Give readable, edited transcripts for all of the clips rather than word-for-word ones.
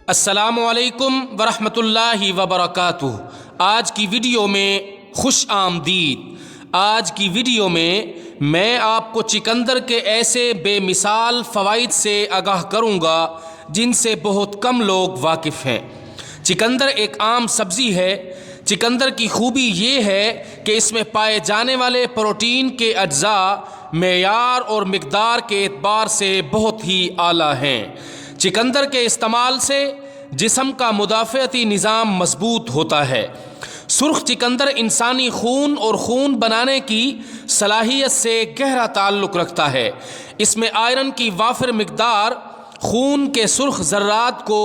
السلام علیکم ورحمۃ اللہ وبرکاتہ۔ آج کی ویڈیو میں خوش آمدید۔ آج کی ویڈیو میں آپ کو چقندر کے ایسے بے مثال فوائد سے آگاہ کروں گا جن سے بہت کم لوگ واقف ہیں۔ چقندر ایک عام سبزی ہے۔ چقندر کی خوبی یہ ہے کہ اس میں پائے جانے والے پروٹین کے اجزاء معیار اور مقدار کے اعتبار سے بہت ہی اعلیٰ ہیں۔ چقندر کے استعمال سے جسم کا مدافعتی نظام مضبوط ہوتا ہے۔ سرخ چقندر انسانی خون اور خون بنانے کی صلاحیت سے گہرا تعلق رکھتا ہے۔ اس میں آئرن کی وافر مقدار خون کے سرخ ذرات کو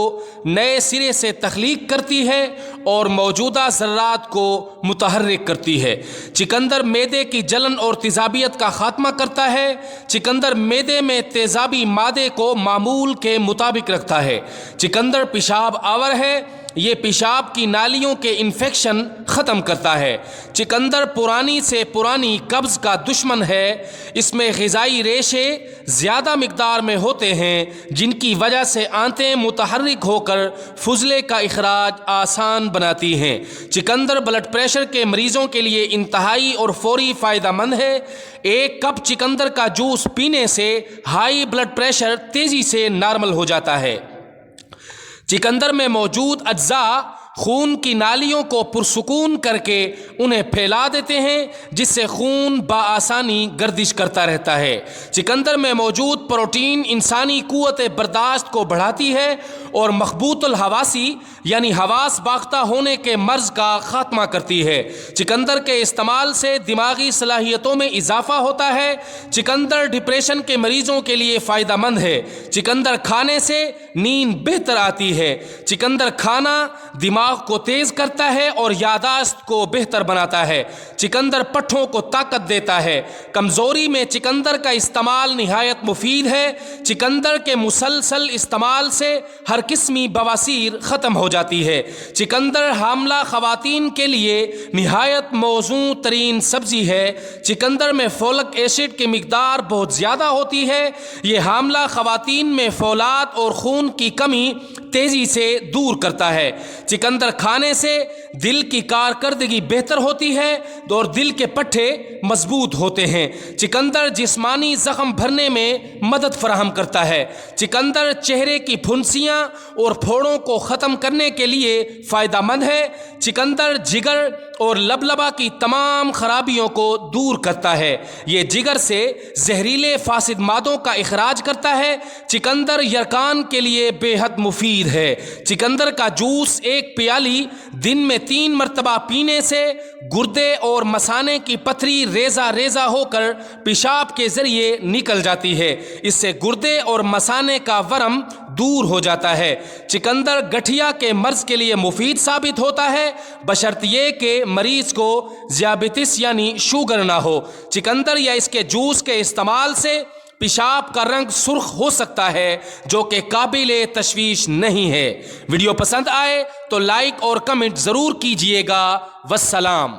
نئے سرے سے تخلیق کرتی ہے اور موجودہ ذرات کو متحرک کرتی ہے۔ چقندر معدے کی جلن اور تیزابیت کا خاتمہ کرتا ہے۔ چقندر معدے میں تیزابی مادے کو معمول کے مطابق رکھتا ہے۔ چقندر پیشاب آور ہے۔ یہ پیشاب کی نالیوں کے انفیکشن ختم کرتا ہے۔ چقندر پرانی سے پرانی قبض کا دشمن ہے۔ اس میں غذائی ریشے زیادہ مقدار میں ہوتے ہیں جن کی وجہ سے آنتیں متحرک ہو کر فضلے کا اخراج آسان بناتی ہیں۔ چقندر بلڈ پریشر کے مریضوں کے لیے انتہائی اور فوری فائدہ مند ہے۔ ایک کپ چقندر کا جوس پینے سے ہائی بلڈ پریشر تیزی سے نارمل ہو جاتا ہے۔ چقندر میں موجود اجزاء خون کی نالیوں کو پرسکون کر کے انہیں پھیلا دیتے ہیں جس سے خون بآسانی گردش کرتا رہتا ہے۔ چقندر میں موجود پروٹین انسانی قوت برداشت کو بڑھاتی ہے اور مخبوط الحواسی یعنی حواس باختہ ہونے کے مرض کا خاتمہ کرتی ہے۔ چقندر کے استعمال سے دماغی صلاحیتوں میں اضافہ ہوتا ہے۔ چقندر ڈپریشن کے مریضوں کے لیے فائدہ مند ہے۔ چقندر کھانے سے نیند بہتر آتی ہے۔ چقندر کھانا دماغ کو تیز کرتا ہے اور یادداشت کو بہتر بناتا ہے۔ چقندر پٹھوں کو طاقت دیتا ہے۔ کمزوری میں چقندر کا استعمال نہایت مفید ہے۔ چقندر کے مسلسل استعمال سے ہر قسمی بواسیر ختم ہو جاتی ہے۔ چقندر حاملہ خواتین کے لیے نہایت موزوں ترین سبزی ہے۔ چقندر میں فولک ایسڈ کی مقدار بہت زیادہ ہوتی ہے۔ یہ حاملہ خواتین میں فولاد اور خون کی کمی تیزی سے دور کرتا ہے۔ چقندر کھانے سے دل کی کارکردگی بہتر ہوتی ہے اور دل کے پٹھے مضبوط ہوتے ہیں۔ چقندر جسمانی زخم بھرنے میں مدد فراہم کرتا ہے۔ چقندر چہرے کی پھنسیاں اور پھوڑوں کو ختم کرنے کے لیے فائدہ مند ہے۔ چقندر جگر اور لبلبہ کی تمام خرابیوں کو دور کرتا ہے۔ یہ جگر سے زہریلے فاسد مادوں کا اخراج کرتا ہے۔ چقندر یرقان کے لیے بے حد مفید ہے۔ چقندر کا جوس ایک پیالی دن میں 3 مرتبہ پینے سے گردے اور مثانے کی پتھری ریزہ ریزہ ہو کر پیشاب کے ذریعے نکل جاتی ہے۔ اس سے گردے اور مثانے کا ورم دور ہو جاتا ہے۔ چقندر گٹھیا کے مرض کے لیے مفید ثابت ہوتا ہے بشرط یہ کہ مریض کو ذیابیطس یعنی شوگر نہ ہو۔ چقندر یا اس کے جوس کے استعمال سے پیشاب کا رنگ سرخ ہو سکتا ہے جو کہ قابل تشویش نہیں ہے۔ ویڈیو پسند آئے تو لائک اور کمنٹ ضرور کیجیے گا۔ والسلام۔